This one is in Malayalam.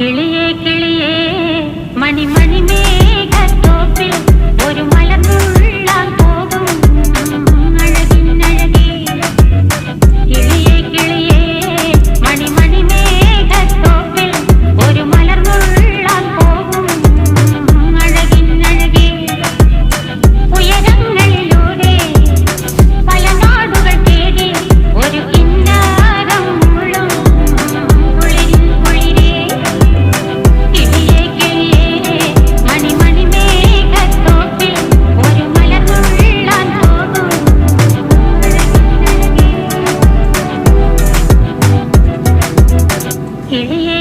കിളിയേ കിളിയേ മണിമണി മേഘത്തോപ്പിൽ ഒരു മലർന്നുള്ളാൻ പോകും അഴകിനഴകേ. കിളിയേ കിളിയേ മണിമണി മേഘത്തോപ്പിൽ ഒരു മലർന്നുള്ളാൻ പോകും അഴകിനഴകേ. ഉയരങ്ങളിലൂടെ പല നാടുകൾ തേടി ഒരു കിന്നാരം മുള്ളും കുളിരിൻ കുളിരേ. കിളിയേ കിളിയേ മണിമണി മേഘത്തോപ്പിൽ ഒരു മലർന്നുള്ളാൻ പോകും അഴകിനഴകേ. കിളിയേ